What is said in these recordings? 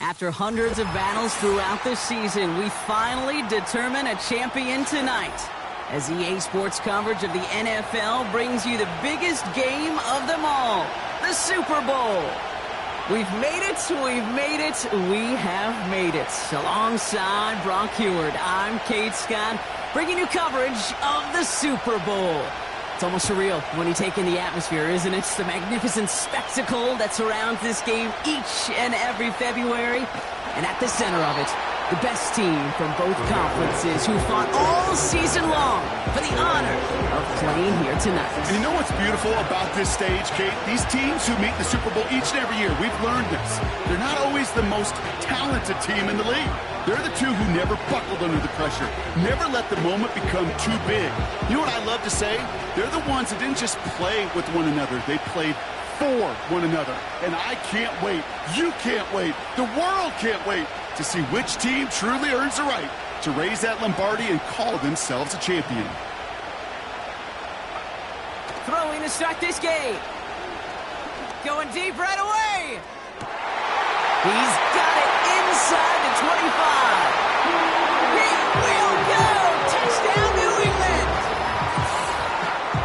After hundreds of battles throughout the season, we finally determine a champion tonight. As EA Sports coverage of the NFL brings you the biggest game of them all, the Super Bowl. We've made it, we have made it. Alongside Brock Heward, I'm Kate Scott, bringing you coverage of the Super Bowl. It's almost surreal when you take in the atmosphere, isn't it? It's the magnificent spectacle that surrounds this game each and every February. And at the center of it, the best team from both conferences who fought all season long for the honor of playing here tonight. And you know what's beautiful about this stage, Kate? These teams who meet the Super Bowl each and every year, we've learned this. They're not always the most talented team in the league. They're the two who never buckled under the pressure, never let the moment become too big. You know what I love to say? They're the ones that didn't just play with one another, they played for one another. And I can't wait, you can't wait, the world can't wait to see which team truly earns the right to raise that Lombardi and call themselves a champion. Throwing to start this game. Going deep right away. He's got it inside the 25. He will go. Touchdown, New England.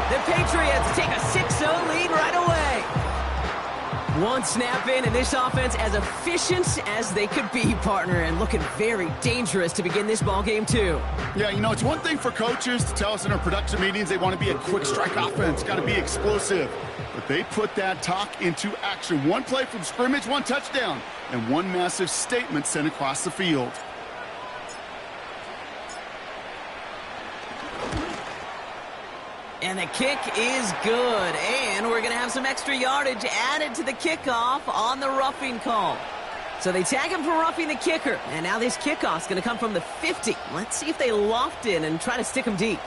The Patriots take a 6-0 lead right away. One snap in, and this offense as efficient as they could be, partner, and looking very dangerous to begin this ball game too. Yeah, you know, it's one thing for coaches to tell us in our production meetings they want to be a quick strike offense, got to be explosive. But they put that talk into action. One play from scrimmage, one touchdown, and one massive statement sent across the field. And the kick is good, and we're going to have some extra yardage added to the kickoff on the roughing call. So they tag him for roughing the kicker, and now this kickoff's going to come from the 50. Let's see if they loft in and try to stick him deep.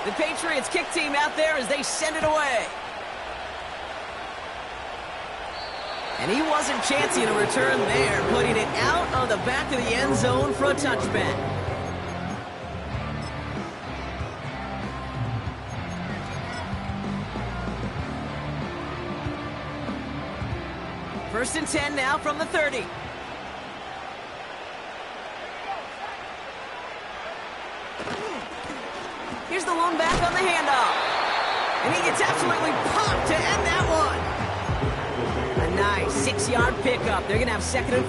The Patriots kick team out there as they send it away. And he wasn't chancing a return there, putting it out of the back of the end zone for a touchback. First and 10 now from the 30. Here's the lone back on the handoff. And he gets absolutely popped to end that one. A nice 6-yard pickup. They're going to have 2nd and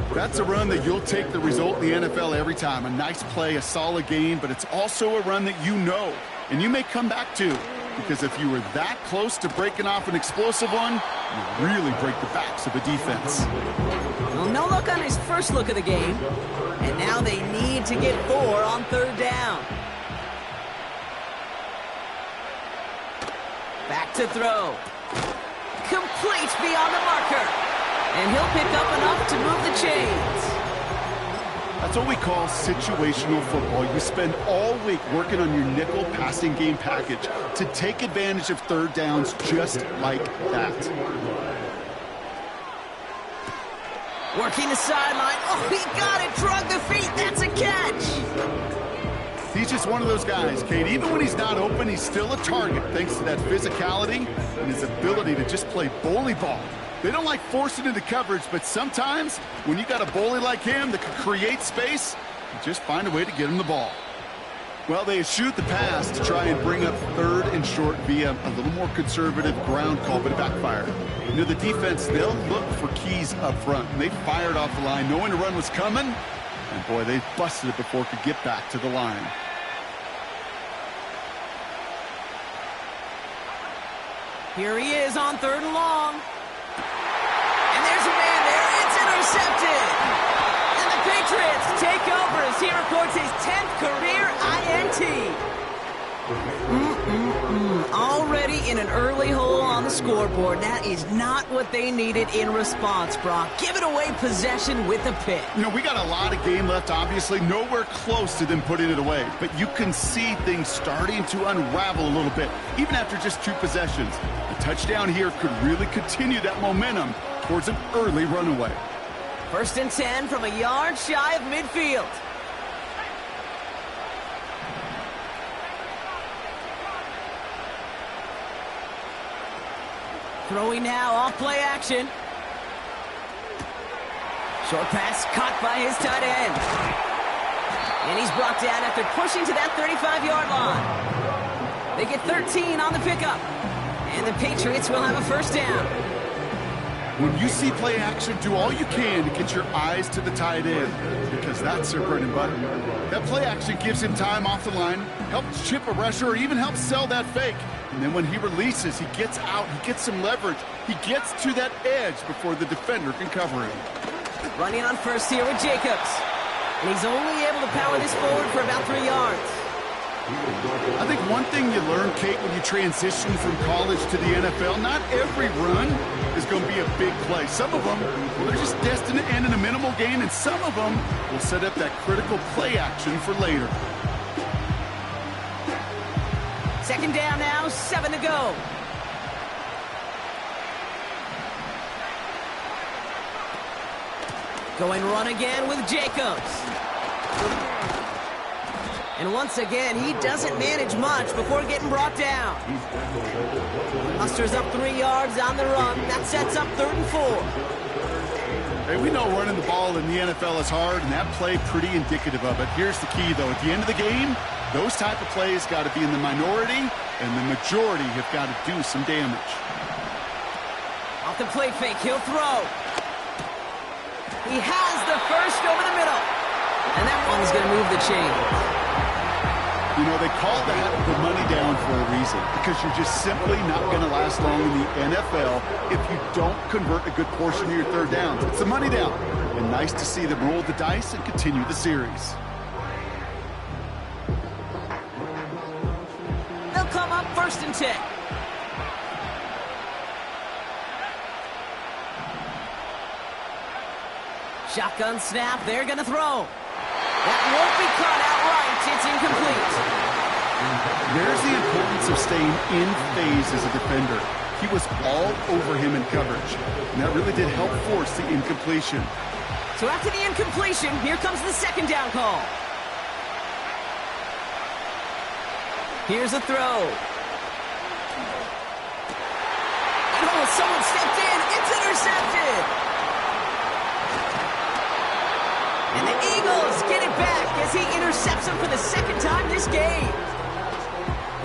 4. That's a run that you'll take the result in the NFL every time. A nice play, a solid gain, but it's also a run that you know, and you may come back to. Because if you were that close to breaking off an explosive one, you really break the backs of the defense. Well, no look on his first look of the game. And now they need to get 4 on 3rd down. Back to throw. Complete beyond the marker. And he'll pick up enough to move the chains. That's what we call situational football. You spend all week working on your nickel passing game package to take advantage of 3rd downs just like that. Working the sideline. Oh, he got it. Drug the feet. That's a catch. He's just one of those guys, Kate. Even when he's not open, he's still a target thanks to that physicality and his ability to just play bully ball. They don't like forcing into coverage, but sometimes when you got a bully like him that can create space, you just find a way to get him the ball. Well, they shoot the pass to try and bring up 3rd and short via a little more conservative ground call, but it backfired. You know, the defense, they'll look for keys up front, and they fired off the line knowing the run was coming, and boy, they busted it before it could get back to the line. Here he is on 3rd and long. And there's a man there. It's intercepted. And the Patriots take over as he records his 10th career INT. Already in an early hole on the scoreboard. That is not what they needed in response, Brock. Giving away possession with a pick. You know, we got a lot of game left, obviously. Nowhere close to them putting it away. But you can see things starting to unravel a little bit, even after just 2 possessions. A touchdown here could really continue that momentum towards an early runaway. 1st and 10 from a yard shy of midfield. Throwing now, off play action. Short pass caught by his tight end. And he's brought down after pushing to that 35-yard line. They get 13 on the pickup. And the Patriots will have a first down. When you see play action, do all you can to get your eyes to the tight end, because that's their bread and butter. That play action gives him time off the line, helps chip a rusher, or even helps sell that fake. And then when he releases, he gets out, he gets some leverage. He gets to that edge before the defender can cover him. Running on first here with Jacobs. And he's only able to power this forward for about 3 yards. I think one thing you learn, Kate, when you transition from college to the NFL, not every run is going to be a big play. Some of them, well, they're just destined to end in a minimal gain, and some of them will set up that critical play action for later. Second down now, 7 to go. Going run again with Jacobs. And once again, he doesn't manage much before getting brought down. Musters up 3 yards on the run. That sets up 3rd and 4. Hey, we know running the ball in the NFL is hard, and that play pretty indicative of it. Here's the key, though. At the end of the game, those type of plays got to be in the minority, and the majority have got to do some damage. Off the play fake, he'll throw. He has the first over the middle. And that one's going to move the chain. You know, they call that the money down for a reason, because you're just simply not going to last long in the NFL if you don't convert a good portion of your third downs. It's the money down. And nice to see them roll the dice and continue the series. They'll come up 1st and 10. Shotgun snap, they're going to throw. That won't be caught outright. It's incomplete. There's the importance of staying in phase as a defender. He was all over him in coverage, and that really did help force the incompletion. So after the incompletion, here comes the second down call. Here's a throw. Oh, someone stepped in. It's intercepted. And the Eagles get it back as he intercepts him for the second time this game.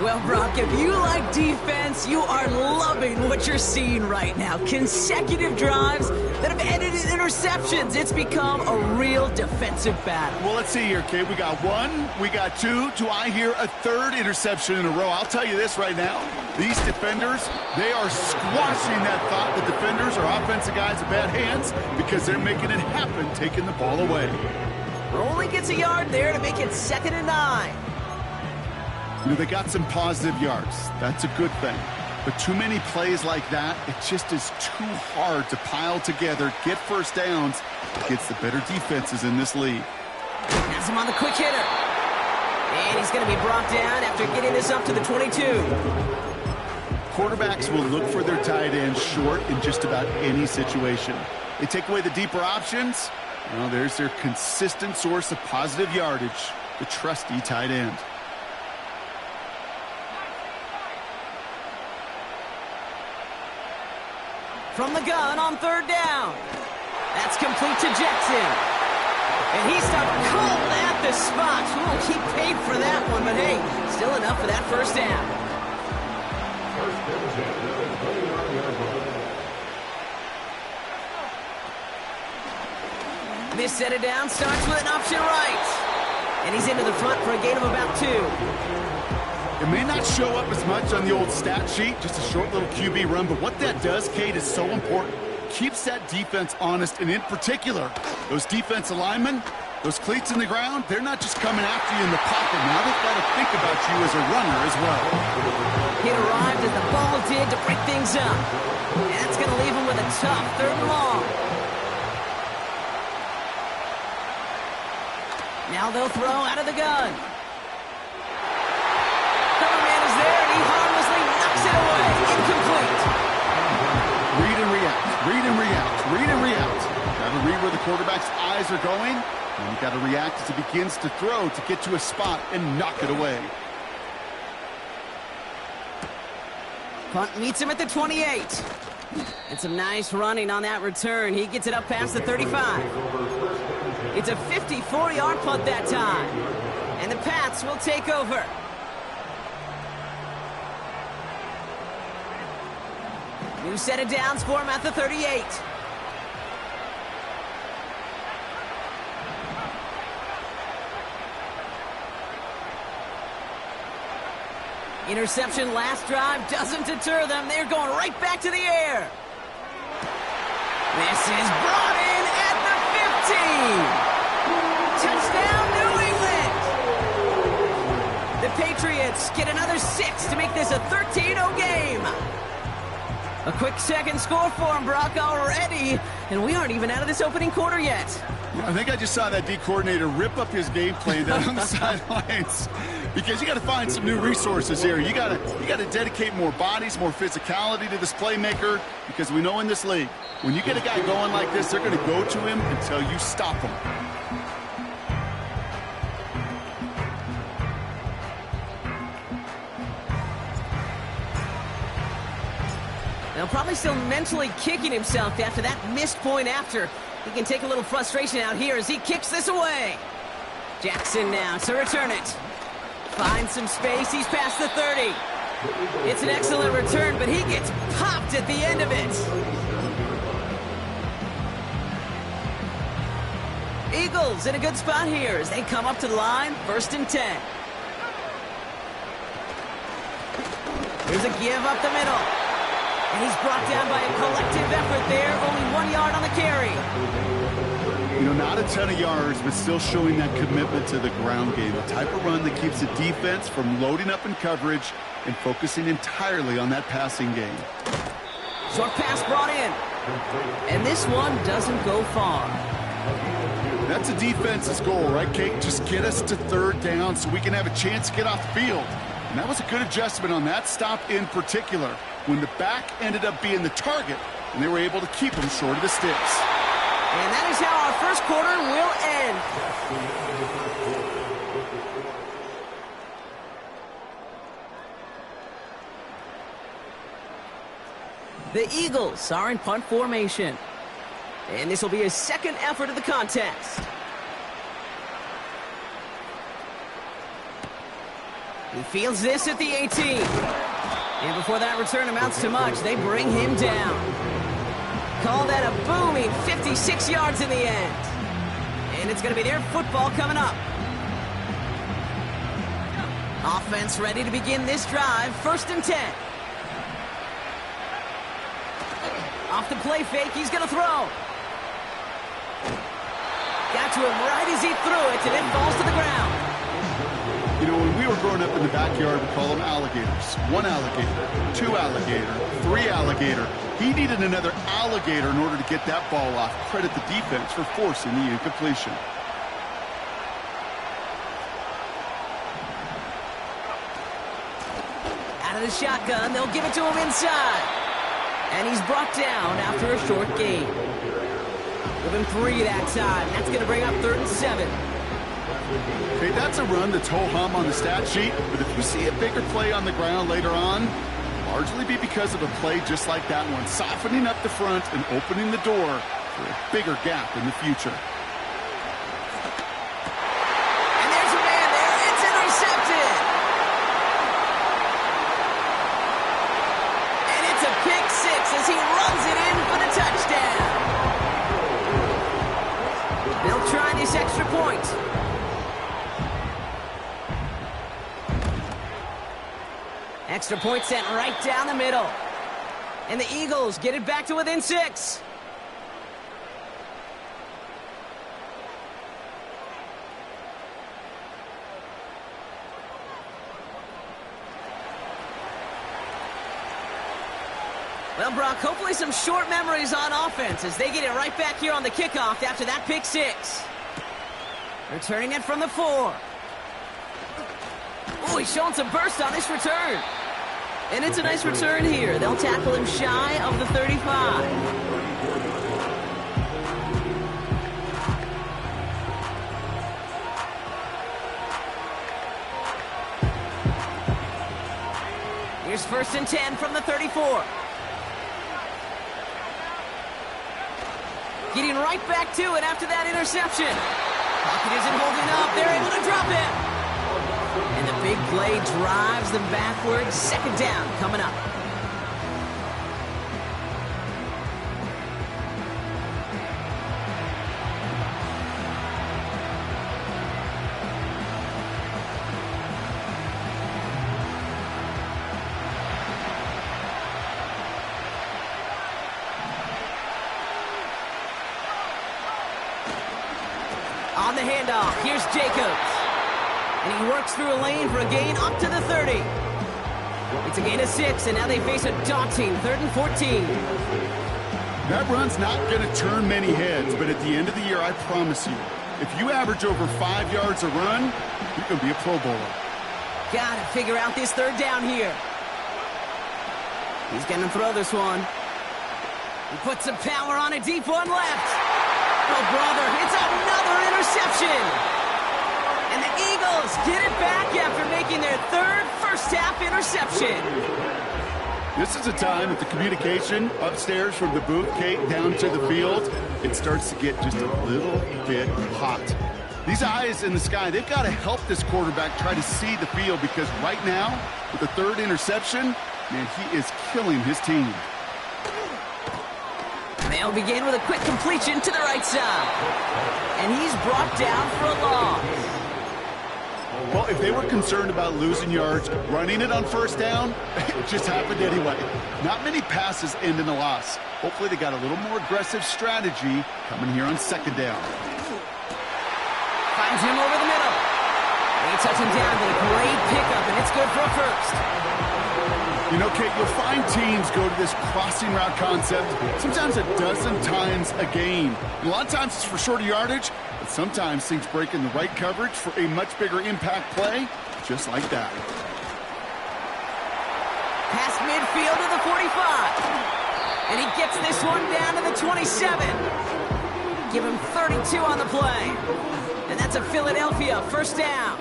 Well, Brock, if you like defense, you are loving what you're seeing right now. Consecutive drives that have ended in interceptions. It's become a real defensive battle. Well, let's see here, Kate. We got 1, we got 2. Do I hear a 3rd interception in a row? I'll tell you this right now. These defenders, they are squashing that thought that defenders are offensive guys in bad hands, because they're making it happen, taking the ball away. Only gets a yard there to make it 2nd and 9. You know, they got some positive yards. That's a good thing. But too many plays like that, it just is too hard to pile together, get first downs against the better defenses in this league. Has him on the quick hitter. And he's going to be brought down after getting this up to the 22. Quarterbacks will look for their tight end short in just about any situation. They take away the deeper options. Well, there's their consistent source of positive yardage, the trusty tight end. From the gun on 3rd down. That's complete to Jackson. And he stopped cold at the spot. Ooh, he paid for that one, but hey, still enough for that first down. This set it down starts with an option right. And he's into the front for a gain of about 2. It may not show up as much on the old stat sheet, just a short little QB run, but what that does, Kate, is so important. Keeps that defense honest, and in particular, those defensive linemen, those cleats in the ground, they're not just coming after you in the pocket. Now they've got to think about you as a runner as well. It arrived as the ball did to break things up. And that's going to leave him with a tough 3rd and long. Now they'll throw out of the gun. Cover man is there, and he harmlessly knocks it away. Incomplete. Read and react, read and react, read and react. Got to read where the quarterback's eyes are going, and you got to react as he begins to throw to get to a spot and knock it away. Punt meets him at the 28. And some nice running on that return. He gets it up past the 35. It's a 54-yard punt that time. And the Pats will take over. New set of downs for him at the 38. Interception last drive doesn't deter them. They're going right back to the air. This is brought in at the 15. Touchdown, New England. The Patriots get another 6 to make this a 13-0 game. A quick second score for him, Brock, already. And we aren't even out of this opening quarter yet. I think I just saw that D coordinator rip up his game plan down on the sidelines. Because you got to find some new resources here. You got to dedicate more bodies, more physicality to this playmaker. Because we know in this league, when you get a guy going like this, they're going to go to him until you stop him. Now probably still mentally kicking himself after that missed point after. He can take a little frustration out here as he kicks this away. Jackson now to return it. Finds some space. He's past the 30. It's an excellent return, but he gets popped at the end of it. Eagles in a good spot here as they come up to the line. 1st and 10. Here's a give up the middle. And he's brought down by a collective effort there. Only 1 yard on the carry. You know, not a ton of yards, but still showing that commitment to the ground game. The type of run that keeps the defense from loading up in coverage and focusing entirely on that passing game. Short pass brought in. And this one doesn't go far. That's the defense's goal, right, Kate? Just get us to 3rd down so we can have a chance to get off the field. And that was a good adjustment on that stop in particular, when the back ended up being the target, and they were able to keep him short of the sticks. And that is how our first quarter will end. The Eagles are in punt formation. And this will be a second effort of the contest. He fields this at the 18. And before that return amounts to much, they bring him down. Call that a booming 56 yards in the end. And it's going to be their football coming up. Offense ready to begin this drive. 1st and 10. Off the play fake, he's going to throw. Got to him right as he threw it, and it falls to the ground. You know, when we were growing up in the backyard, we call them alligators. 1 alligator, 2 alligator, 3 alligator. He needed another alligator in order to get that ball off. Credit the defense for forcing the incompletion. Out of the shotgun, they'll give it to him inside. And he's brought down after a short gain. Give him 3 that time. That's going to bring up 3rd and 7. Okay, that's a run that's ho-hum on the stat sheet, but if you see a bigger play on the ground later on, largely be because of a play just like that one, softening up the front and opening the door for a bigger gap in the future. And there's a man there. It's intercepted. And it's a pick 6 as he runs it in for the touchdown. They'll try this extra point. Extra point sent right down the middle. And the Eagles get it back to within 6. Well, Brock, hopefully some short memories on offense as they get it right back here on the kickoff after that pick 6. Returning it from the 4. Oh, he's showing some burst on this return. And it's a nice return here. They'll tackle him shy of the 35. Here's 1st and 10 from the 34. right back to it after that interception. Pocket isn't holding up. They're able to drop it. And the big play drives them backwards. Second down coming up. On the handoff, here's Jacobs. And he works through a lane for a gain up to the 30. It's a gain of 6, and now they face a daunting 3rd and 14. That run's not going to turn many heads, but at the end of the year, I promise you, if you average over 5 yards a run, you can be a Pro Bowler. Got to figure out this 3rd down here. He's going to throw this one. He puts some power on it, deep one left. Oh, brother, it's another interception. And the Eagles get it back after making their 3rd first-half interception. This is a time that the communication upstairs from the booth, Kate, down to the field, it starts to get just a little bit hot. These eyes in the sky, they've got to help this quarterback try to see the field, because right now, with the 3rd interception, man, he is killing his team. They'll begin with a quick completion to the right side. And he's brought down for a loss. Well, if they were concerned about losing yards, running it on 1st down, it just happened anyway. Not many passes end in a loss. Hopefully they got a little more aggressive strategy coming here on 2nd down. Finds him over the middle. They touch him down with a great pickup, and it's good for a 1st. You know, Kate, you'll find teams go to this crossing route concept sometimes a dozen times a game. And a lot of times it's for shorter yardage, but sometimes things break in the right coverage for a much bigger impact play, just like that. Past midfield to the 45. And he gets this one down to the 27. Give him 32 on the play. And that's a Philadelphia 1st down.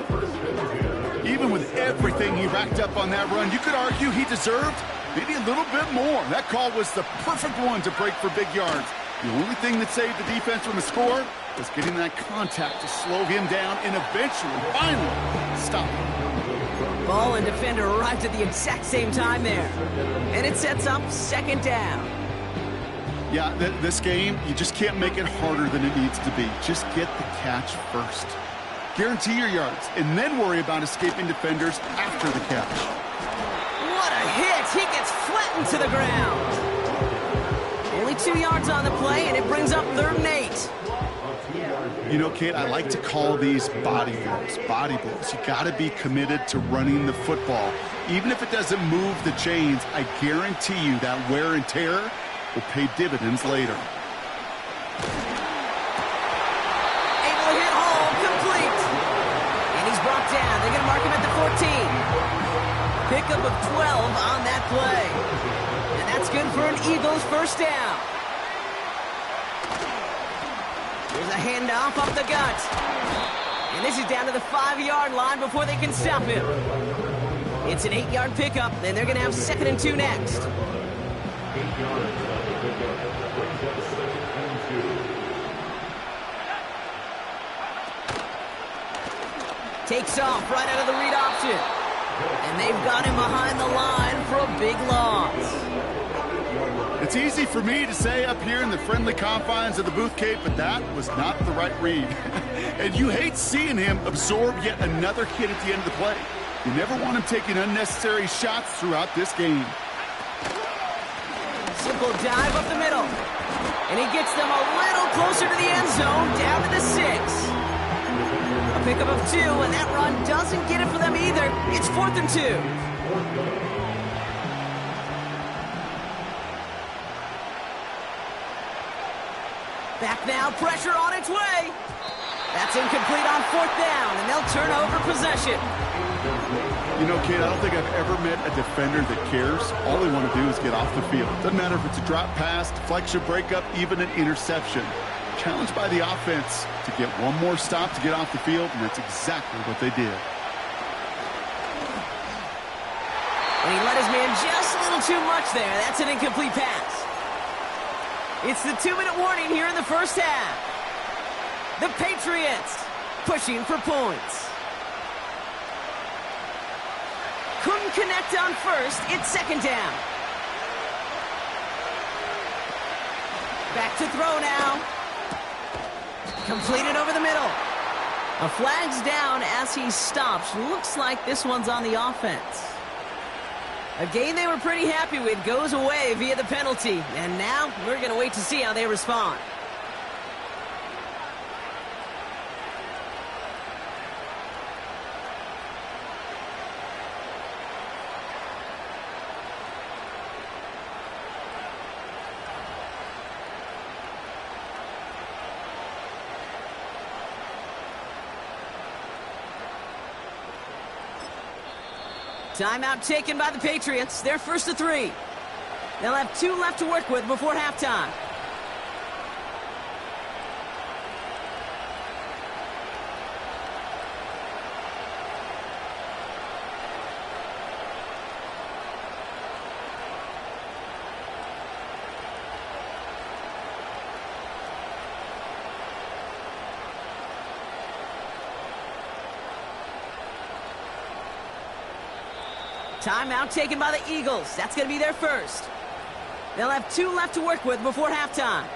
Even with everything he racked up on that run, you could argue he deserved maybe a little bit more. That call was the perfect one to break for big yards. The only thing that saved the defense from a score was getting that contact to slow him down and eventually, finally, stop him. Ball and defender arrived at the exact same time there. And it sets up 2nd down. Yeah, this game, you just can't make it harder than it needs to be. Just get the catch first. Guarantee your yards, and then worry about escaping defenders after the catch. What a hit! He gets flattened to the ground. Only 2 yards on the play, and it brings up 3rd and 8. You know, Kate, I like to call these body blows. Body blows. You got to be committed to running the football. Even if it doesn't move the chains, I guarantee you that wear and tear will pay dividends later. Down. They're going to mark him at the 14. Pickup of 12 on that play. And that's good for an Eagles 1st down. Here's a handoff up the gut. And this is down to the 5-yard line before they can stop him. It's an 8-yard pickup, and they're going to have 2nd and 2 next. Takes off right out of the read option. And they've got him behind the line for a big loss. It's easy for me to say up here in the friendly confines of the booth, Kate, but that was not the right read. And you hate seeing him absorb yet another hit at the end of the play. You never want him taking unnecessary shots throughout this game. Simple dive up the middle. And he gets them a little closer to the end zone, down to the 6. A pickup of 2, and that run doesn't get it for them either. It's 4th and 2. Back now, pressure on its way. That's incomplete on 4th down, and they'll turn over possession. You know, Kate, I don't think I've ever met a defender that cares. All they want to do is get off the field. Doesn't matter if it's a drop pass, deflection, breakup, even an interception. Challenged by the offense to get one more stop to get off the field, and that's exactly what they did. And he let his man just a little too much there. That's an incomplete pass. It's the 2-minute warning here in the first half. The Patriots pushing for points. Couldn't connect on first. It's second down. Back to throw now. Completed over the middle. A flag's down as he stops. Looks like this one's on the offense. A game they were pretty happy with goes away via the penalty. And now we're going to wait to see how they respond. Timeout taken by the Patriots. They're first to 3. They'll have 2 left to work with before halftime. Timeout taken by the Eagles. That's going to be their first. They'll have 2 left to work with before halftime.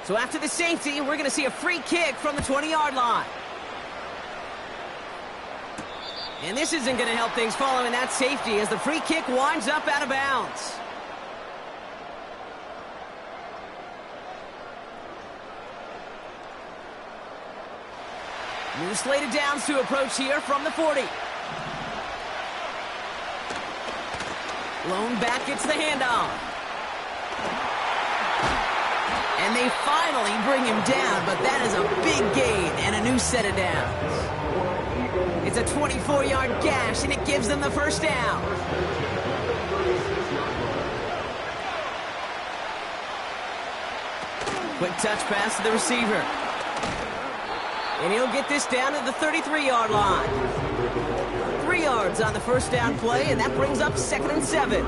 So after the safety, we're going to see a free kick from the 20-yard line. And this isn't going to help things following that safety as the free kick winds up out of bounds. New slate of downs to approach here from the 40. Lone back gets the handoff. And they finally bring him down, but that is a big gain and a new set of downs. It's a 24-yard gash, and it gives them the first down. Quick touch pass to the receiver. And he'll get this down to the 33-yard line. 3 yards on the first down play, and that brings up 2nd and 7.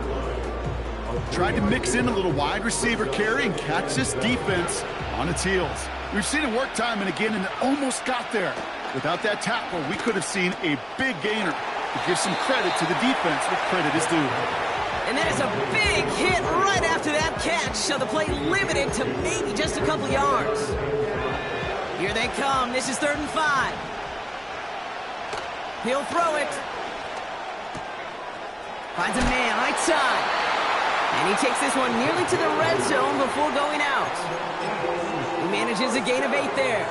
Tried to mix in a little wide receiver carry and catch this defense on its heels. We've seen it work time and again, and it almost got there. Without that tackle, we could have seen a big gainer. To give some credit to the defense where credit is due. And that is a big hit right after that catch, so the play limited to maybe just a couple yards. Here they come. This is 3rd and 5. He'll throw it. Finds a man right side. And he takes this one nearly to the red zone before going out. He manages a gain of 8 there.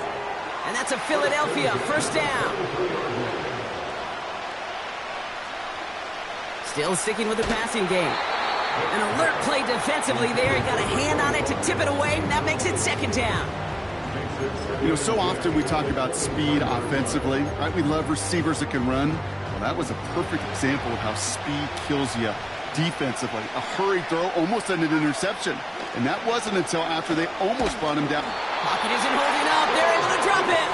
And that's a Philadelphia first down. Still sticking with the passing game. An alert play defensively there. He got a hand on it to tip it away, and that makes it 2nd down. You know, so often we talk about speed offensively, right? We love receivers that can run. Well, that was a perfect example of how speed kills you defensively. A hurried throw almost ended an interception. And that wasn't until after they almost brought him down. Pocket isn't holding up. They're able to drop it.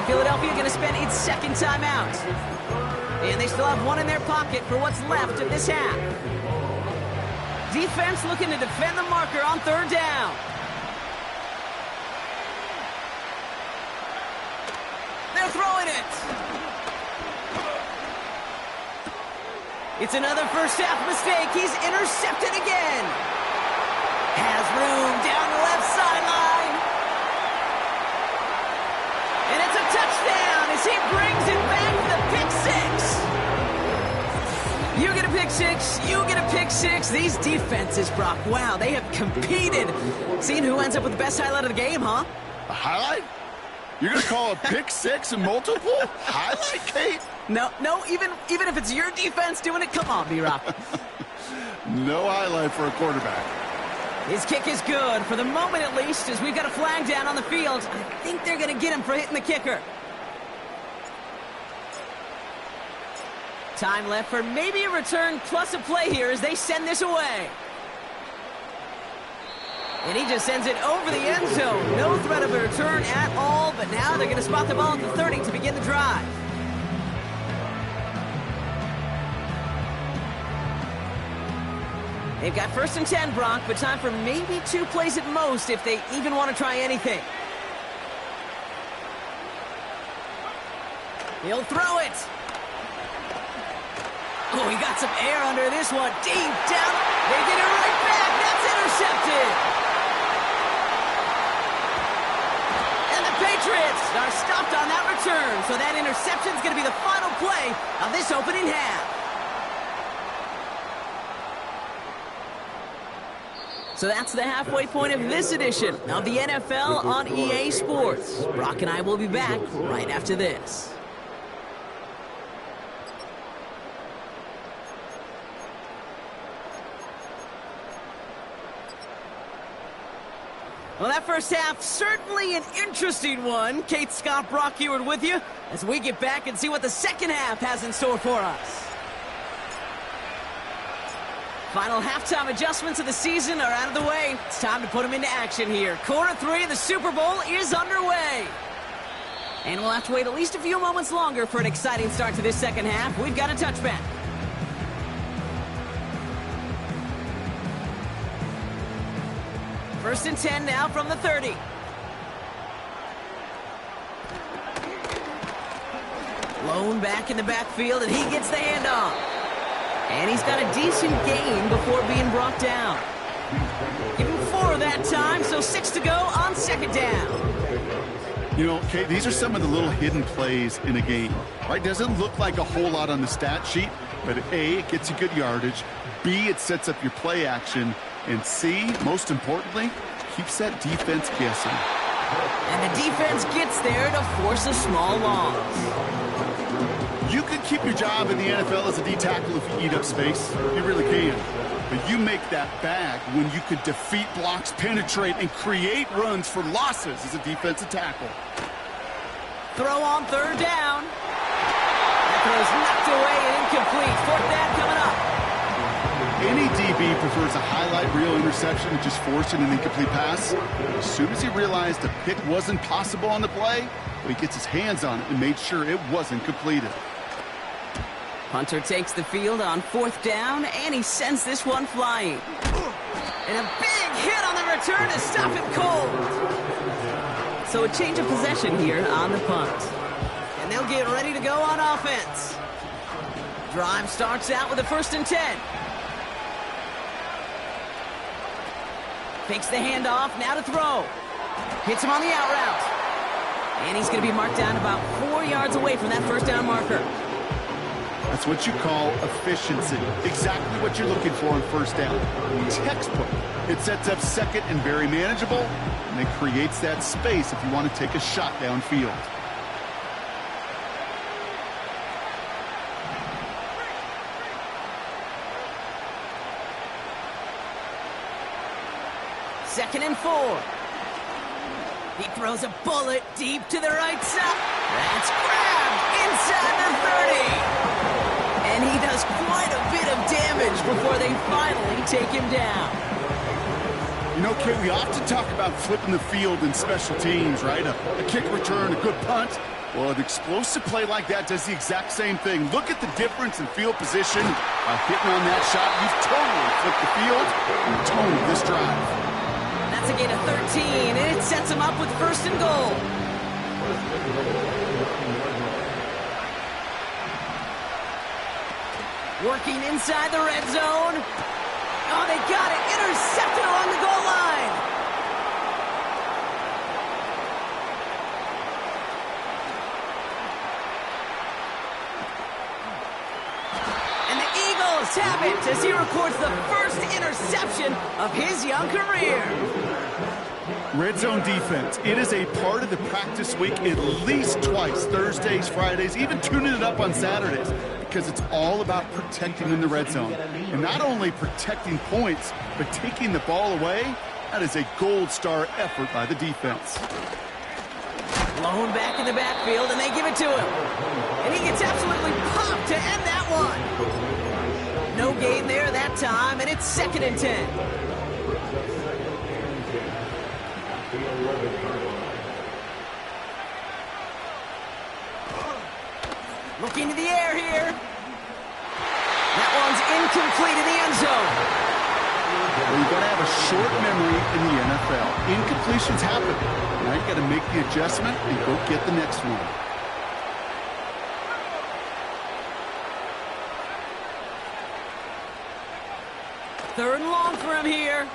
Philadelphia going to spend its 2nd timeout. And they still have 1 in their pocket for what's left of this half. Defense looking to defend the marker on 3rd down. They're throwing it. It's another first half mistake. He's intercepted again. Has room down the left sideline. And it's a touchdown as he brings it back for the pick 6. You're going to a pick six, you get a pick six. These defenses, Brock, wow, they have competed. Seeing who ends up with the best highlight of the game, huh? A highlight? You're going to call a pick six and multiple? Highlight, Kate? No, even if it's your defense doing it, come on, B-Rock. No highlight for a quarterback. His kick is good, for the moment at least, as we've got a flag down on the field. I think they're going to get him for hitting the kicker. Time left for maybe a return plus a play here as they send this away. And he just sends it over the end zone. No threat of a return at all, but now they're going to spot the ball at the 30 to begin the drive. They've got 1st and 10, Brock, but time for maybe 2 plays at most if they even want to try anything. He'll throw it. Oh, he got some air under this one. Deep down. They get it right back. That's intercepted. And the Patriots are stopped on that return. So that interception is going to be the final play of this opening half. So that's the halfway point of this edition of the NFL on EA Sports. Brock and I will be back right after this. Well, that first half, certainly an interesting one. Kate, Scott, Brock Heward with you as we get back and see what the second half has in store for us. Final halftime adjustments of the season are out of the way. It's time to put them into action here. Quarter 3 of the Super Bowl is underway. And we'll have to wait at least a few moments longer for an exciting start to this second half. We've got a touchback. First and 10 now from the 30. Lone back in the backfield, and he gets the handoff. And he's got a decent gain before being brought down. Give him 4 that time, so 6 to go on second down. You know, Kate, these are some of the little hidden plays in a game, right? Doesn't look like a whole lot on the stat sheet, but A, it gets you good yardage. B, it sets up your play action. And C, most importantly, keeps that defense guessing. And the defense gets there to force a small loss. You can keep your job in the NFL as a D tackle if you eat up space. You really can. But you make that bag when you can defeat blocks, penetrate, and create runs for losses as a defensive tackle. Throw on 3rd down. That throw's knocked away and incomplete. 4th down coming up. Any DB prefers a highlight reel interception to just forcing an incomplete pass. As soon as he realized a pick wasn't possible on the play, he gets his hands on it and made sure it wasn't completed. Hunter takes the field on 4th down, and he sends this one flying. And a big hit on the return to stop it cold. So a change of possession here on the punt. And they'll get ready to go on offense. Drive starts out with a 1st and 10. Fakes the handoff, now to throw. Hits him on the out route. And he's going to be marked down about 4 yards away from that 1st down marker. That's what you call efficiency. Exactly what you're looking for on 1st down. Textbook. It sets up 2nd and very manageable, and it creates that space if you want to take a shot downfield. Second and 4. He throws a bullet deep to the right side. That's grabbed inside the 30. And he does quite a bit of damage before they finally take him down. You know, Kate, we often talk about flipping the field in special teams, right? A kick return, a good punt. Well, an explosive play like that does the exact same thing. Look at the difference in field position. By hitting on that shot, you've totally flipped the field and the tone of this drive. That's a gain of 13, and it sets him up with 1st and goal. Working inside the red zone. Oh, they got it. Intercepted along the goal line. And the Eagles let's have it as he records the first interception of his young career. Red zone defense, it is a part of the practice week at least twice, Thursdays, Fridays, even tuning it up on Saturdays, because it's all about protecting in the red zone. And not only protecting points, but taking the ball away. That is a gold star effort by the defense. Blown back in the backfield, and they give it to him. And he gets absolutely popped to end that one. No gain there that time, and it's 2nd and 10. Looking to the air here. That one's incomplete in the end zone. Well, you've got to have a short memory in the NFL. Incompletions happen. Now you've got to make the adjustment and go get the next one. Third and long for him here.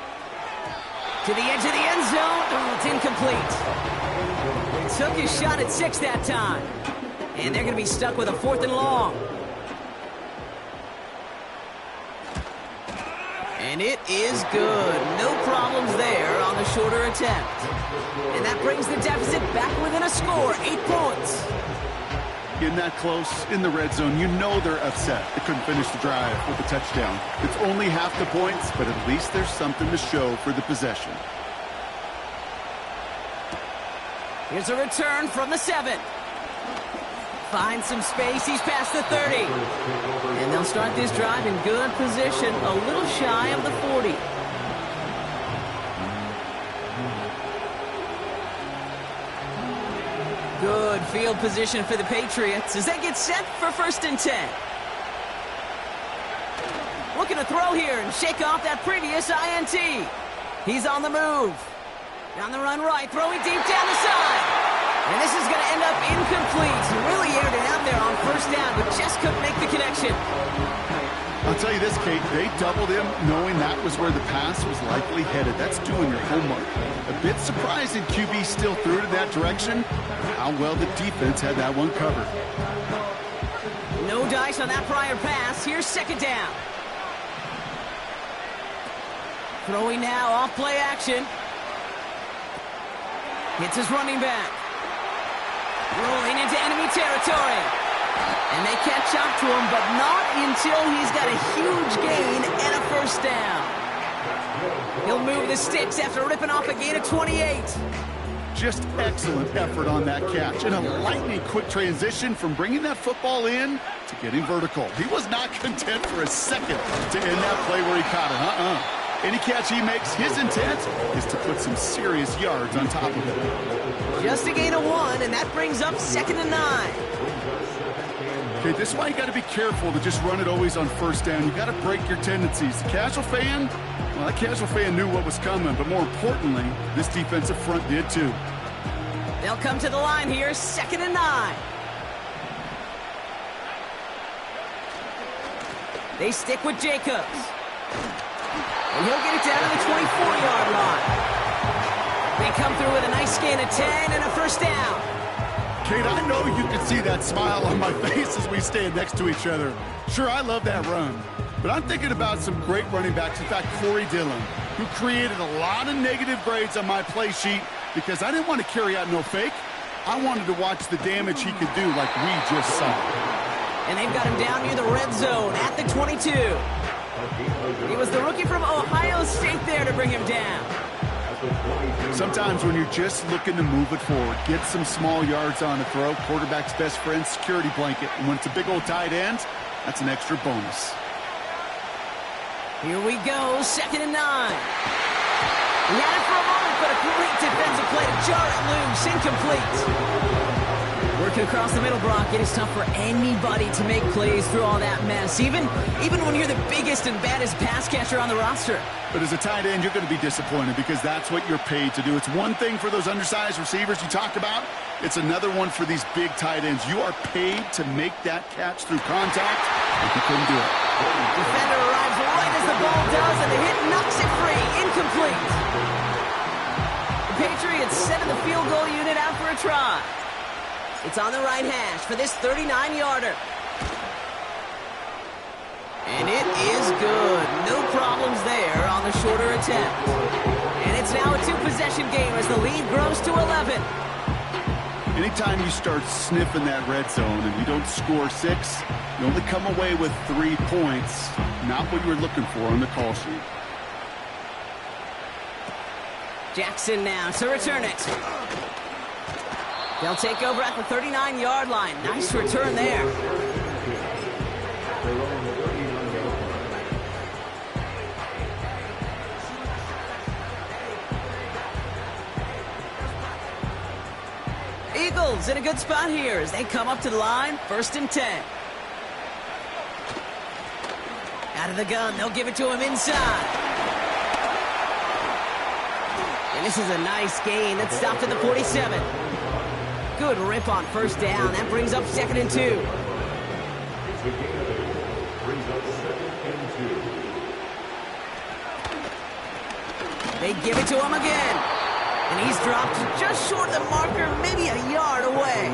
To the edge of the end zone. Oh, it's incomplete. He took his shot at 6 that time. And they're going to be stuck with a 4th and long. And it is good. No problems there on the shorter attempt. And that brings the deficit back within a score, 8 points. Getting that close in the red zone, you know they're upset. They couldn't finish the drive with a touchdown. It's only half the points, but at least there's something to show for the possession. Here's a return from the 7. Finds some space. He's past the 30. And they'll start this drive in good position, a little shy of the 40. Good field position for the Patriots as they get set for 1st and 10. Looking to throw here and shake off that previous INT. He's on the move. Down the run right, throwing deep down the side. And this is going to end up incomplete. He really aired it out there on 1st down, but just couldn't make the connection. I'll tell you this, Kate, they doubled him knowing that was where the pass was likely headed. That's doing your homework. A bit surprising QB still threw it in that direction. How well the defense had that one covered. No dice on that prior pass. Here's 2nd down. Throwing now off play action. Hits his running back. Rolling into enemy territory. And they catch up to him, but not until he's got a huge gain and a 1st down. He'll move the sticks after ripping off a gain of 28. Just excellent effort on that catch. And a lightning quick transition from bringing that football in to getting vertical. He was not content for a second to end that play where he caught it. Any catch he makes, his intent is to put some serious yards on top of it. Just a gain of 1, and that brings up 2nd and 9. Okay, this is why you got to be careful to just run it always on 1st down. You got to break your tendencies. The casual fan, well, that casual fan knew what was coming, but more importantly, this defensive front did too. They'll come to the line here, 2nd and 9. They stick with Jacobs. And he'll get it down to the 24-yard line. They come through with a nice gain of 10 and a 1st down. Kate, I know you can see that smile on my face as we stand next to each other. Sure, I love that run. But I'm thinking about some great running backs. In fact, Corey Dillon, who created a lot of negative grades on my play sheet because I didn't want to carry out no fake. I wanted to watch the damage he could do like we just saw. And they've got him down near the red zone at the 22. He was the rookie from Ohio State there to bring him down. Sometimes when you're just looking to move it forward, get some small yards on a throw, quarterback's best friend, security blanket. And when it's a big old tight end, that's an extra bonus. Here we go, 2nd and 9. He had it for a moment, but a great defensive play to jar it loose, incomplete. Working across the middle, Brock, it is tough for anybody to make plays through all that mess, even when you're the biggest and baddest pass catcher on the roster. But as a tight end, you're going to be disappointed because that's what you're paid to do. It's one thing for those undersized receivers you talked about. It's another one for these big tight ends. You are paid to make that catch through contact, and you couldn't do it. Defender arrives right as the ball does, and the hit knocks it free. Incomplete. The Patriots sending the field goal unit out for a try. It's on the right hash for this 39-yarder. And it is good. No problems there on the shorter attempt. And it's now a two-possession game as the lead grows to 11. Anytime you start sniffing that red zone and you don't score 6, you only come away with 3 points. Not what you were looking for on the call sheet. Jackson now to return it. They'll take over at the 39-yard line. Nice return there. Eagles in a good spot here as they come up to the line, 1st and 10. Out of the gun, they'll give it to him inside. And this is a nice gain that stopped at the 47. Good rip on 1st down. That brings up 2nd and 2. They give it to him again. And he's dropped just short of the marker, maybe a yard away.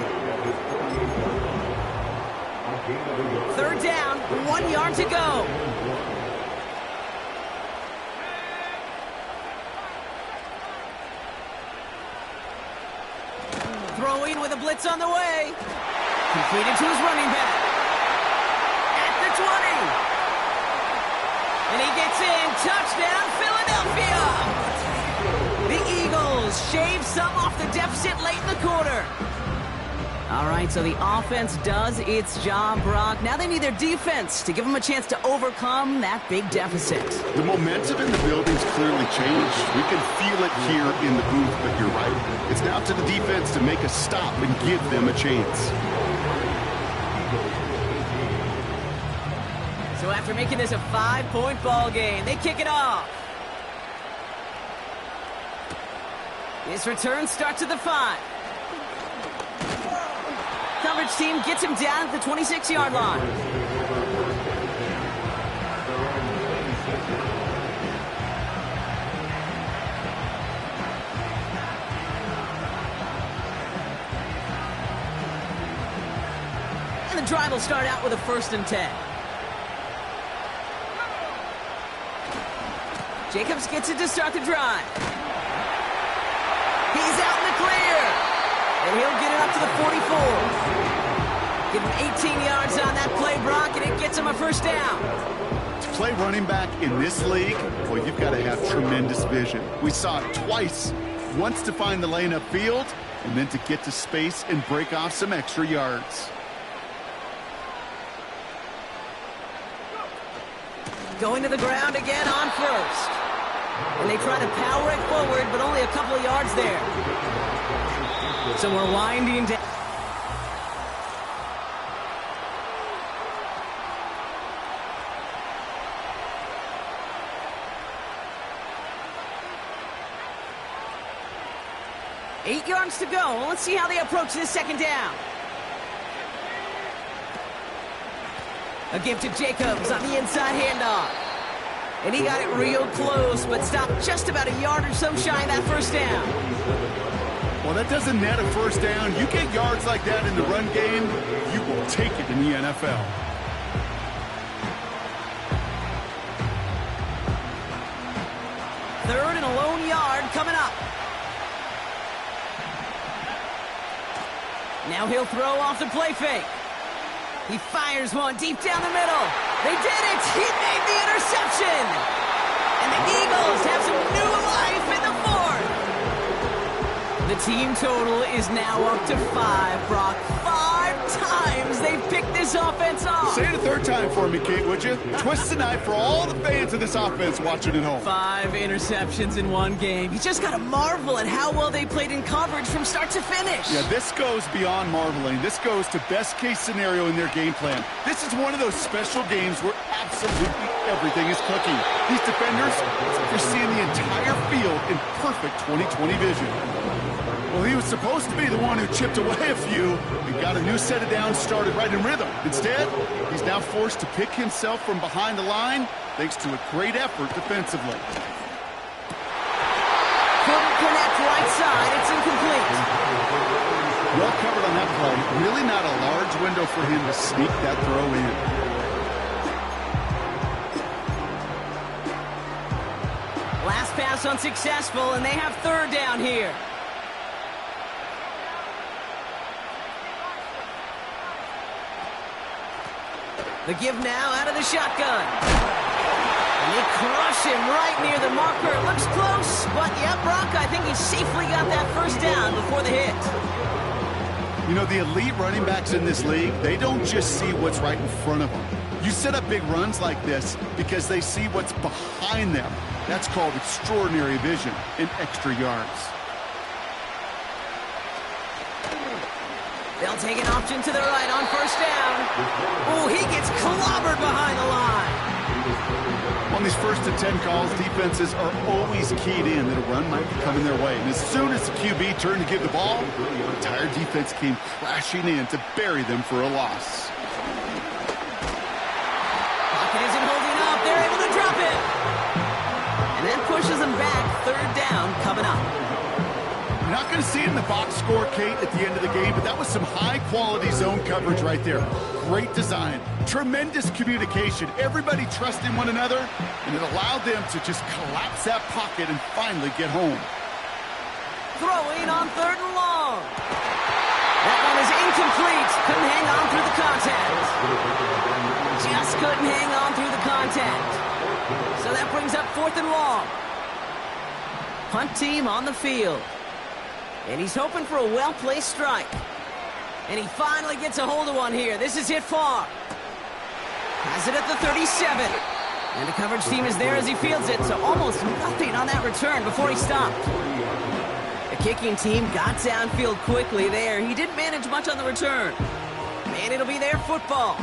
3rd down, 1 yard to go. Throwing with a blitz on the way. Completed to his running back. At the 20. And he gets in. Touchdown, Philadelphia. The Eagles shave some off the deficit late in the quarter. All right, so the offense does its job, Brock. Now they need their defense to give them a chance to overcome that big deficit. The momentum in the building's clearly changed. We can feel it here in the booth, but you're right. It's now to the defense to make a stop and give them a chance. So after making this a 5-point ball game, they kick it off. This return starts at the 5. Coverage team gets him down at the 26-yard line. And the drive will start out with a 1st and 10. Jacobs gets it to start the drive. He's out in the clear. And he'll get it up to the 44. Give him 18 yards on that play, Brock, and it gets him a 1st down. To play running back in this league, well, you've got to have tremendous vision. We saw it twice. Once to find the lane upfield, and then to get to space and break off some extra yards. Going to the ground again on 1st. And they try to power it forward, but only a couple of yards there. So we're winding down. Eight yards to go. Let's see how they approach this 2nd down. A give to Jacobs on the inside handoff. And he got it real close, but stopped just about a yard or so shy of that 1st down. Well, that doesn't net a 1st down. You get yards like that in the run game, you will take it in the NFL. Third and a lone yard coming up. Now he'll throw off the play fake. He fires one deep down the middle. They did it! He made the interception! And the Eagles have some new life in the 4th. The team total is now up to 5, Brock. 5 times they've picked this offense off. Say it a 3rd time for me, Kate, would you? Twist the knife for all the fans of this offense watching at home. 5 interceptions in one game. You just got to marvel at how well they played in coverage from start to finish. Yeah, this goes beyond marveling. This goes to best-case scenario in their game plan. This is one of those special games where absolutely everything is clicking. These defenders are seeing the entire field in perfect 20/20 vision. Well, he was supposed to be the one who chipped away a few and got a new set of downs started right in rhythm. Instead, he's now forced to pick himself from behind the line thanks to a great effort defensively. Couldn't connect right side. It's incomplete. Well covered on that play. Really not a large window for him to sneak that throw in. pass unsuccessful, and they have third down here. The give now out of the shotgun. And they crush him right near the marker. Looks close, but yeah, Brock, I think he safely got that first down before the hit. You know, the elite running backs in this league, they don't just see what's right in front of them. You set up big runs like this because they see what's behind them. That's called extraordinary vision and extra yards. They'll take an option to the right on first down. Oh, he gets clobbered behind the line. On these 1st and 10 calls, defenses are always keyed in that a run might be coming their way. And as soon as the QB turned to give the ball, the entire defense came crashing in to bury them for a loss. Pocket isn't holding up. They're able to drop it. And that pushes them back. Third down coming up. You're not going to see it in the box score, Kate, at the end of the game, but that was some high-quality zone coverage right there. Great design, tremendous communication, everybody trusting one another, and it allowed them to just collapse that pocket and finally get home. Throwing on third and long. That one is incomplete. Couldn't hang on through the contact. Just couldn't hang on through the contact. So that brings up 4th and long. Punt team on the field. And he's hoping for a well-placed strike. And he finally gets a hold of one here. This is hit far. Has it at the 37. And the coverage team is there as he fields it, so almost nothing on that return before he stopped. The kicking team got downfield quickly there. He didn't manage much on the return. And it'll be their football.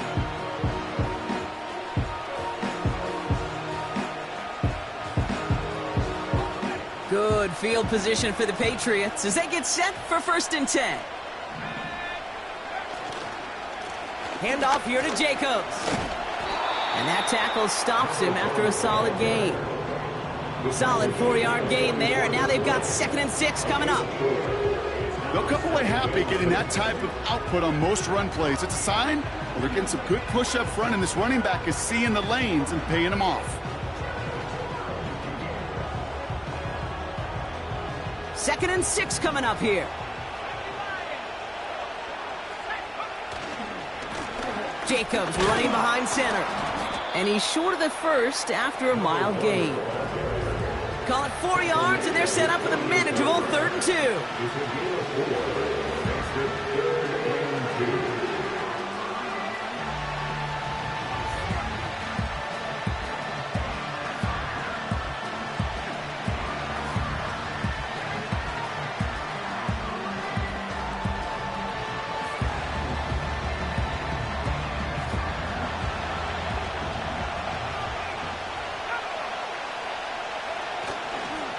Good field position for the Patriots as they get set for 1st and 10. Handoff here to Jacobs. And that tackle stops him after a solid gain. Solid 4-yard gain there, and now they've got 2nd and 6 coming up. They'll come away happy getting that type of output on most run plays. It's a sign well, they're getting some good push up front, and this running back is seeing the lanes and paying them off. 2nd and 6 coming up here. Jacobs running behind center. And he's short of the first after a mile gain. Call it 4 yards, and they're set up with a manageable 3rd and 2.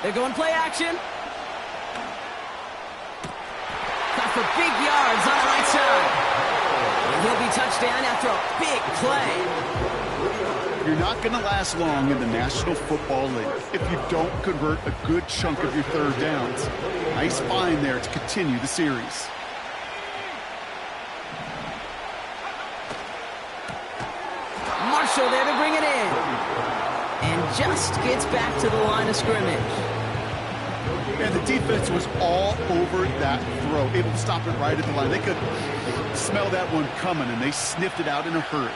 They're going play action. Got for big yards on the right side. And he'll be touchdown after a big play. You're not going to last long in the National Football League if you don't convert a good chunk of your third downs. Nice find there to continue the series. Marshall there to bring it in. And just gets back to the line of scrimmage. And the defense was all over that throw, able to stop it right at the line. They could smell that one coming, and they sniffed it out in a hurry.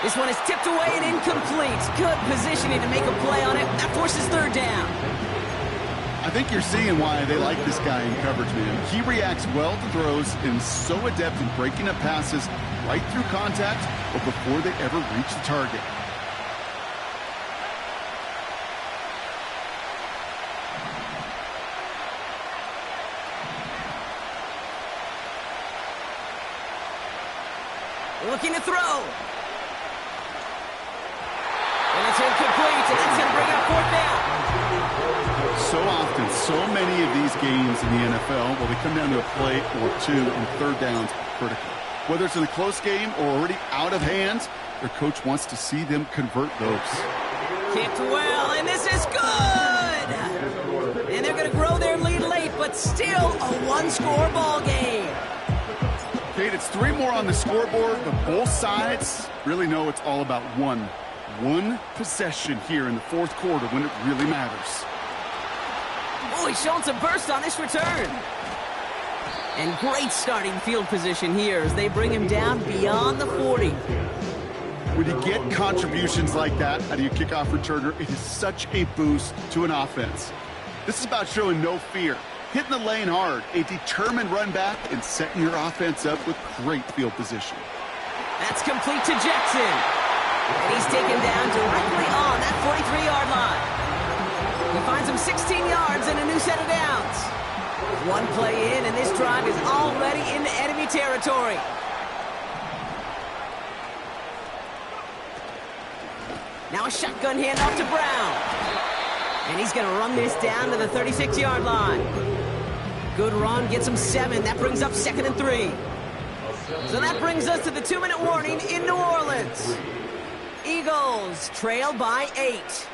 This one is tipped away and incomplete. Good positioning to make a play on it. That forces third down. I think you're seeing why they like this guy in coverage, man. He reacts well to throws and is so adept in breaking up passes right through contact or before they ever reach the target. Looking to throw. And it's incomplete, and that's going to bring up 4th down. So often, so many of these games in the NFL, well, they come down to a play or two, and third downs are critical. Whether it's in a close game or already out of hand, their coach wants to see them convert those. Kicked well, and this is good! And they're going to grow their lead late, but still a one-score ball game. Kate, it's 3 more on the scoreboard, but both sides really know it's all about one possession here in the 4th quarter when it really matters. Oh, he's showing some burst on this return. And great starting field position here as they bring him down beyond the 40. When you get contributions like that out of your kickoff returner, it is such a boost to an offense. This is about showing no fear, hitting the lane hard, a determined run back, and setting your offense up with great field position. That's complete to Jackson. And he's taken down directly on that 43-yard line. He finds him 16 yards and a new set of downs. 1 play in, and this drive is already into enemy territory. Now a shotgun handoff to Brown. And he's going to run this down to the 36-yard line. Good run, gets him 7. That brings up 2nd and 3. So that brings us to the 2-minute warning in New Orleans. Eagles trail by 8.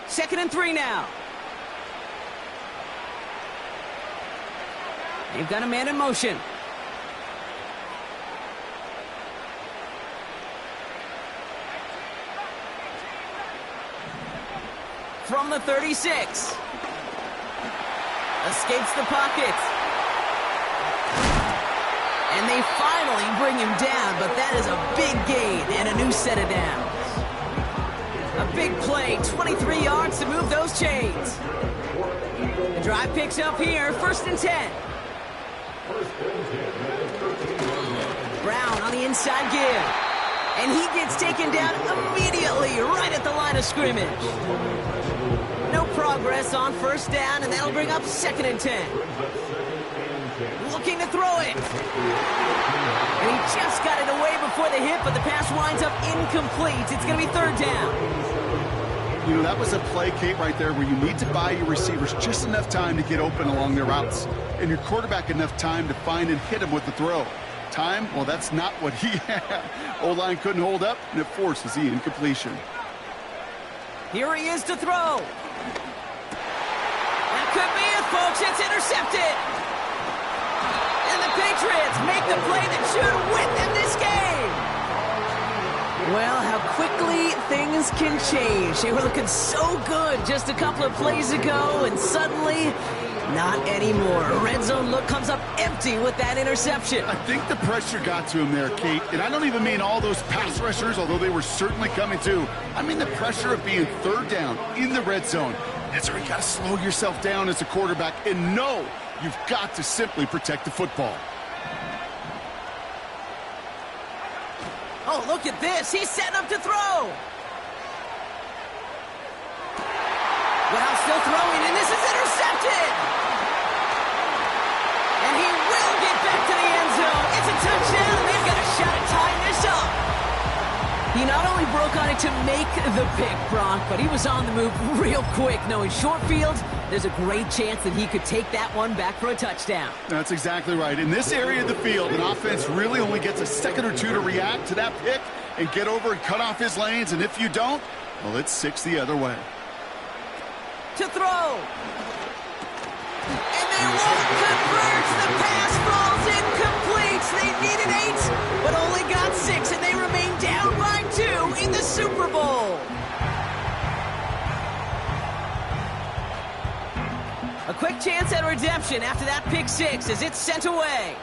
Second and 3 now. They've got a man in motion. From the 36. Escapes the pocket. And they finally bring him down, but that is a big gain and a new set of downs. A big play, 23 yards to move those chains. The drive picks up here, 1st and 10. Brown on the inside give. And he gets taken down immediately right at the line of scrimmage. No progress on 1st down, and that'll bring up 2nd and 10. Looking to throw it. And he just got it away before the hit, but the pass winds up incomplete. It's going to be 3rd down. You know, that was a play, Kate, right there where you need to buy your receivers just enough time to get open along their routes, and your quarterback enough time to find and hit him with the throw. Time, well, that's not what he had. O-line couldn't hold up, and it forces the incompletion. Here he is to throw. That could be it, folks. It's intercepted. And the Patriots make the play that should win them this game. Well, how quickly things can change. They were looking so good just a couple of plays ago, and suddenly, not anymore. A red zone look comes up empty with that interception. I think the pressure got to him there, Kate. And I don't even mean all those pass rushers, although they were certainly coming too. I mean the pressure of being 3rd down in the red zone. That's where you got to slow yourself down as a quarterback and know you've got to simply protect the football. Oh, look at this. He's setting up to throw. Well, still throwing, and this is intercepted. And he will get back to the end zone. It's a touchdown. They've got a shot at tying this up. He not only broke on it to make the pick, Brock, but he was on the move real quick. Knowing short field, there's a great chance that he could take that one back for a touchdown. That's exactly right. In this area of the field, an offense really only gets a second or two to react to that pick and get over and cut off his lanes. And if you don't, well, it's 6 the other way. To throw. And they won't convert. The pass falls incomplete. They needed 8, but only got 6, and they remain down by 2 in the Super Bowl. A quick chance at redemption after that pick 6 as it's sent away.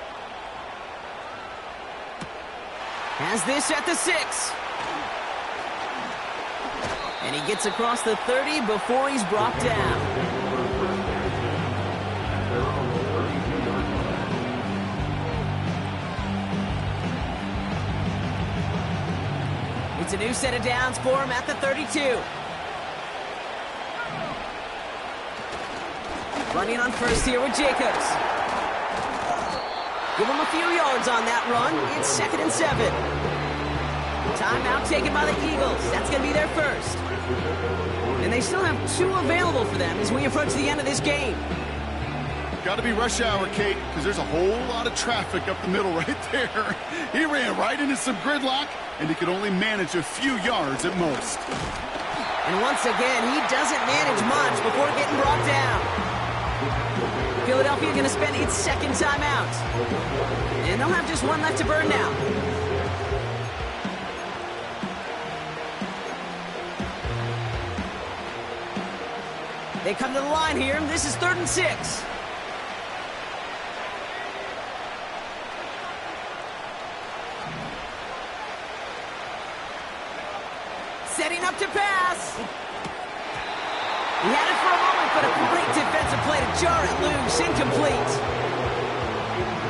Has this at the 6. And he gets across the 30 before he's brought down. It's a new set of downs for him at the 32. Running on 1st here with Jacobs. Give him a few yards on that run. It's 2nd and 7. Timeout taken by the Eagles. That's going to be their first. And they still have 2 available for them as we approach the end of this game. Got to be rush hour, Kate, because there's a whole lot of traffic up the middle right there. He ran right into some gridlock, and he could only manage a few yards at most. And once again, he doesn't manage much before getting brought down. Philadelphia going to spend its second timeout. And they'll have just one left to burn now. They come to the line here. This is 3rd and 6. Setting up to pass. He had it for a moment, but a great defensive play to jar it loose. Incomplete.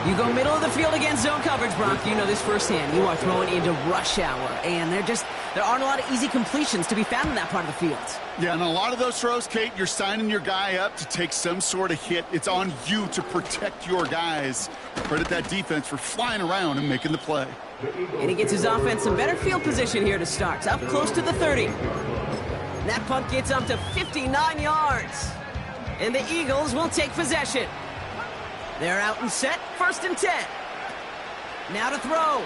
You go middle of the field against zone coverage, Brock. You know this firsthand. You are throwing into rush hour, and there aren't a lot of easy completions to be found in that part of the field. Yeah, and a lot of those throws, Kate, you're signing your guy up to take some sort of hit. It's on you to protect your guys. Credit that defense for flying around and making the play. And he gets his offense some better field position here to start. Up close to the 30. That punt gets up to 59 yards. And the Eagles will take possession. They're out and set, 1st and 10. Now to throw.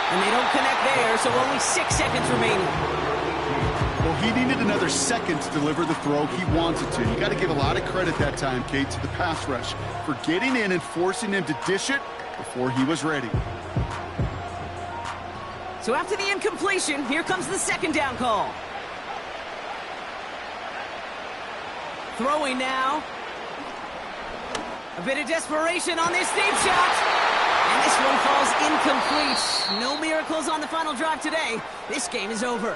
And they don't connect there, so only 6 seconds remaining. Well, he needed another second to deliver the throw he wanted to. You got to give a lot of credit that time, Kate, to the pass rush for getting in and forcing him to dish it before he was ready. So after the incompletion, here comes the 2nd down call. Throwing now. A bit of desperation on this deep shot. And this one falls incomplete. No miracles on the final drive today. This game is over.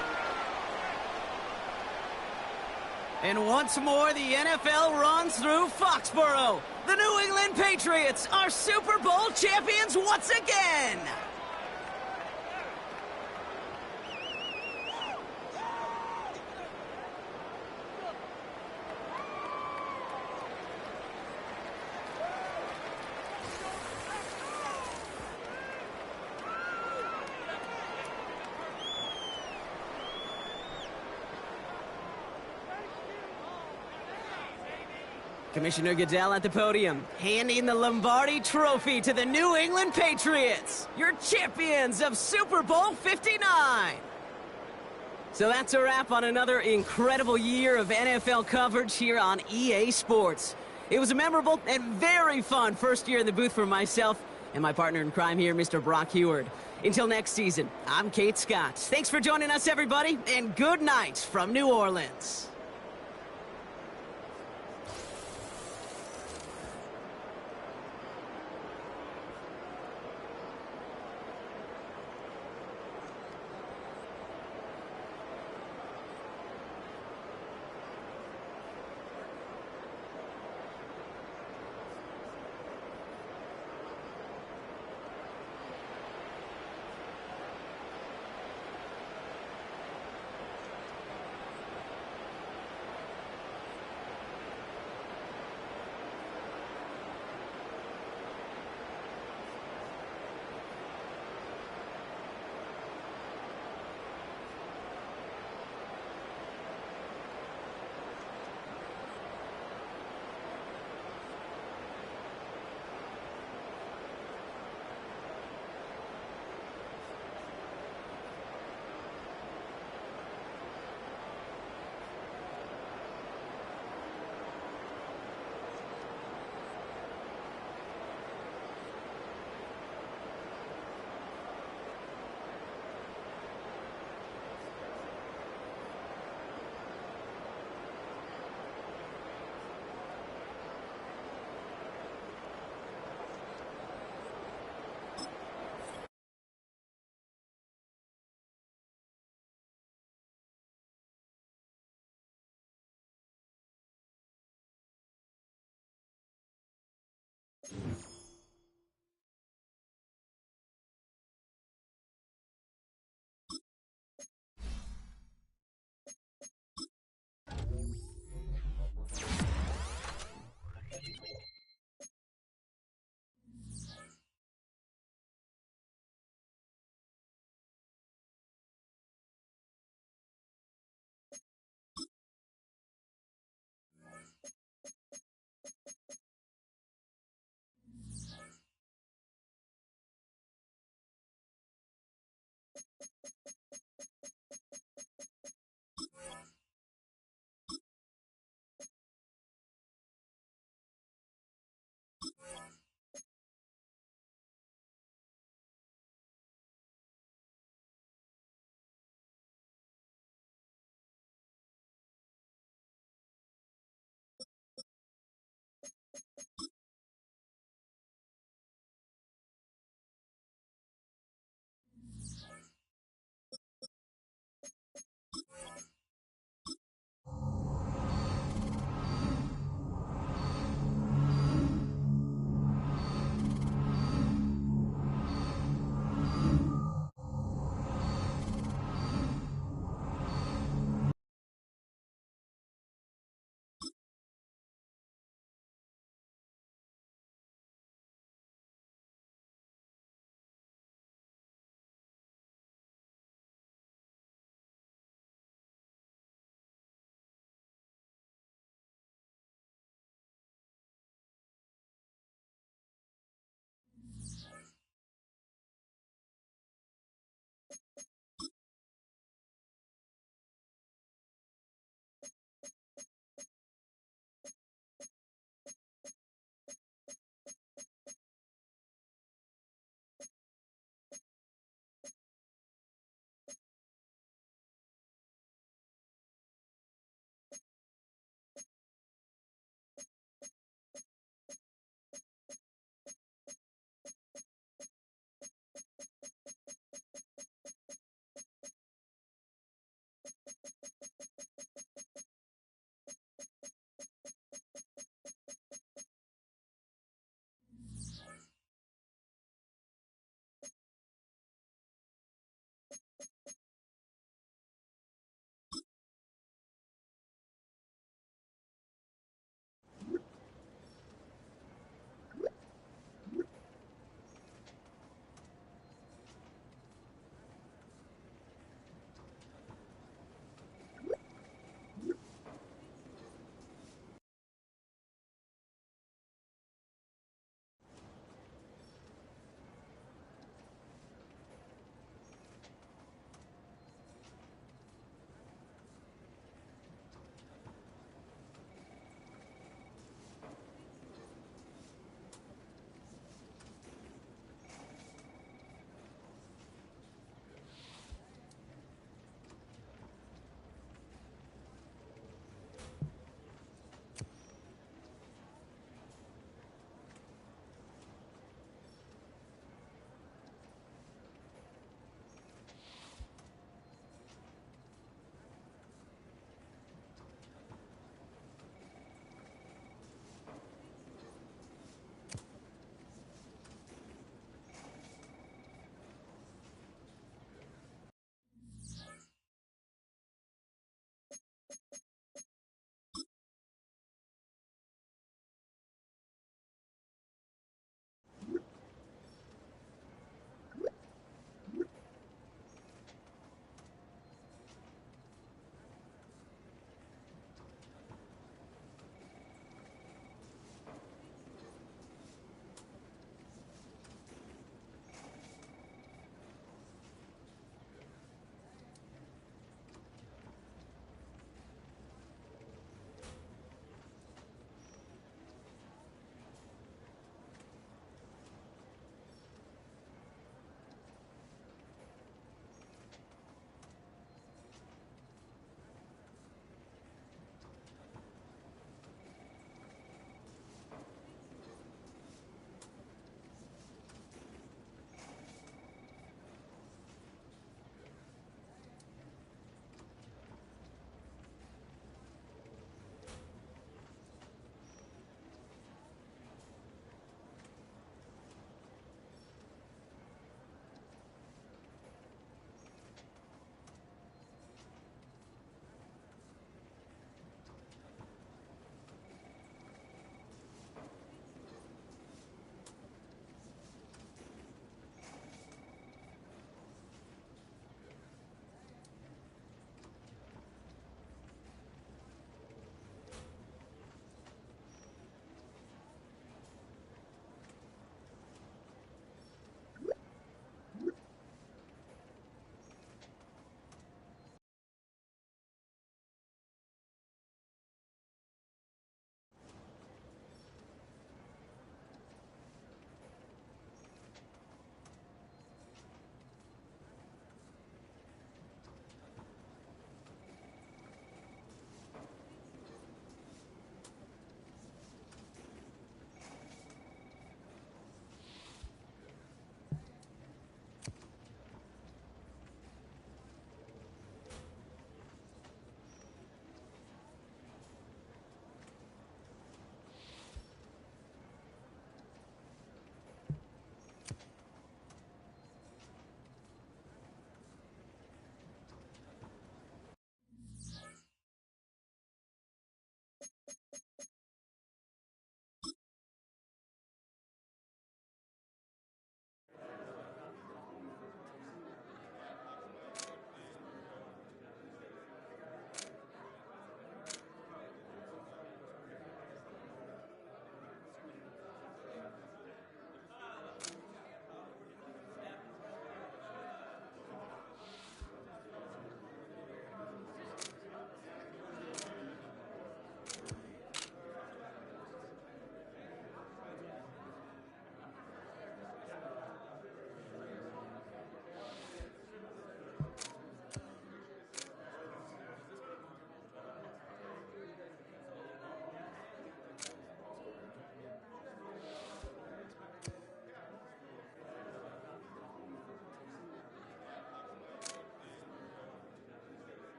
And once more, the NFL runs through Foxborough. The New England Patriots are Super Bowl champions once again. Commissioner Goodell at the podium, handing the Lombardi Trophy to the New England Patriots, your champions of Super Bowl 59. So that's a wrap on another incredible year of NFL coverage here on EA Sports. It was a memorable and very fun first year in the booth for myself and my partner in crime here, Mr. Brock Heward. Until next season, I'm Kate Scott. Thanks for joining us, everybody, and good night from New Orleans.